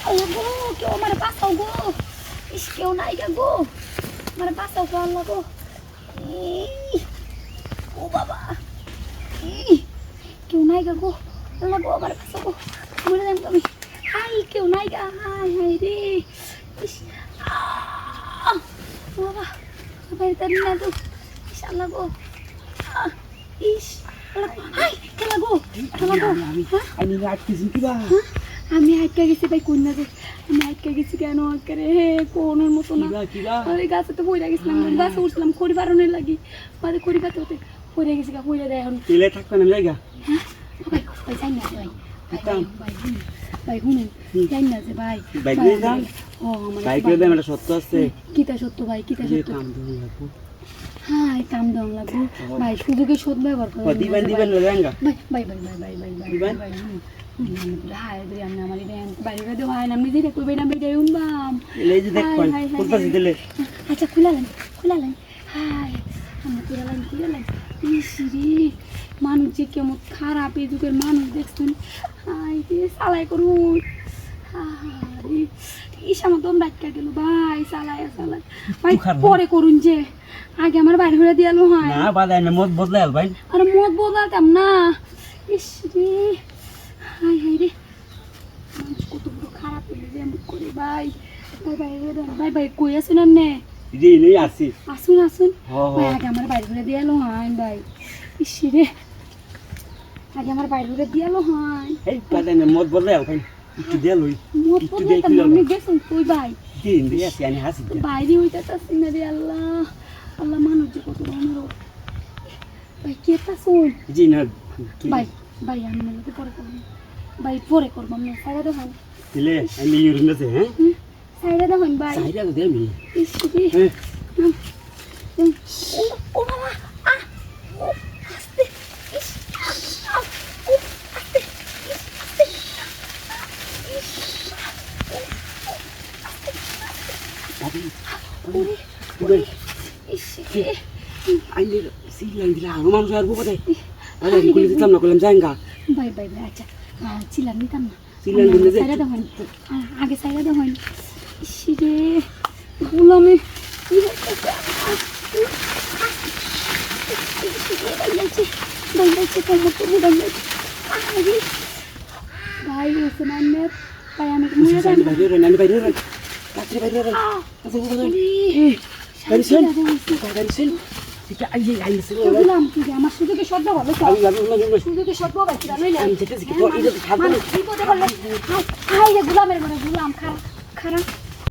আল্লাহ গো, কেউ আমার বাঁচাও গো। ইস, কেউ নাই গো, আমার বাঁচাও গো আল্লাহ গো। ও বাবা, কেউ নাই গো, আল্লাহ গো, আমার বাঁচাও গো। মরে যাই আমি। হাই, কেউ নাই গা, হাই হাই রে। ইস, বাবা, বাইরে তারি না তো। ইস, আল্লাহ গো, ইস, আল্লাহ, হাই, খেলা গো, খেলা গো। আমি আটকেছি কি বা আমি আটকে গেছি ভাই, কন্যা যে আমি আটকে গেছি কেন আটকে হে কোনের মতো না। ওই গাছে তো পড়ে গেছিলাম, গাছে উঠছিলাম খড়ি বারণের লাগি, পরে খড়ি পাতে হতে পড়ে গেছি গা, পড়ে দেয় এখন। তেলে থাকবে না জায়গা। হ্যাঁ ভাই, ভাই যাই না ভাই, ভাই ভাই ভাই শুনেন, যাই না যে ভাই বাইক নিয়ে যান। ও আমার বাইক নিয়ে যান, এটা সত্য আছে। কিতা সত্য ভাই, কিতা সত্য। হ্যাঁ, কাম দাম লাগবো ভাই, সুযোগে সৎ ব্যবহার করে দিবেন দিবেন না জায়গা। ভাই ভাই ভাই ভাই ভাই ভাই ভাই ভাই ভাই হায় রে, আমি আমার ইভেন্ট বাইরে দেওয়া হয় না, আমি যেটা করবে না বেটাই উনবাম। এই যে দেখ কোন কোনটা দিলে। আচ্ছা খুলালেন, খুলালেন। হায়, আমি খুলালেন। ইসিরি, মানুষ যে কেমন খারাপ, এই যুগের মানুষ দেখছেন। হায় রে, চালাই করুন। আরে ইস, আমার দম ডাক্কা গেল ভাই, চালাই ভাই, পরে করুন যে আগে আমার বাইরে হয়ে দিয়ালো হয় না, বাদাই না, মত বদলাই আল ভাই। আর মত বদলাতাম না। ইস রে, হাই হাই রে, মানুষ কত বড় খারাপ হইলে যে এমন করে ভাই। ভাই ভাই ভাই ভাই কই আসুন আপনি? জি নেই আসি। আসুন আসুন ভাই, আগে আমার বাইরে ঘুরে দিয়ালো হয় ভাই। ইস রে, আগে আমার বাইরে ঘুরে দিয়ালো হয়। এই বাদাই না, মত বদলাই আল ভাই। একটু দে লই, মত বদলাতাম না, আমি গেছুন কই ভাই? দিন দিয়ে আসি, আমি হাসি। বাইরে হইতাছি না রে আল্লাহ, আল্লাহ মানুষ যে কত অনুরোধ। ভাই কে তাছুন? জি না ভাই ভাই, আমি মনে পরে করবো ভাই, পরে করবো আমি। সাইডা দেখুন দিলে আমি ইউরিন আছে। হ্যাঁ, সাইডা দেখুন ভাই। সাইডা দে আমি। ইস রে, হ্যাঁ, ও বাবা, ও আস্তে, ইস, ও আস্তে, ইস, বাবু ওরে, ওরে ইস রে, আইলে সিলান দিলা আর মানুষ আর বুঝে। আরে গুলি দিতাম না, কইলাম জায়গা। ভাই ভাই ভাই, আচ্ছা চিলান নিতাম না। সিলান দিলে যে সাইডা দেখুন, আগে সাইডা দেখুন। ইস রে, গুলামে কি হচ্ছে? ভাই হচ্ছে নামের ভাই, আমি মরে যাই। বাইরে রে, নানি বাইরে রে, কাছে বাইরে রে। কাছে বাইরে সেল, বাইরে সেল। ঠিক আছে, আইয়ে সেল। গুলাম কি আমার সুযোগে শব্দ ভালো তো, আমি যাবো না, সুযোগে শব্দ ভাই কিরা লইলে আমি যেতে কি এটা খাবো না। হাই রে, গুলামের মানে গুলাম খারাপ খারাপ।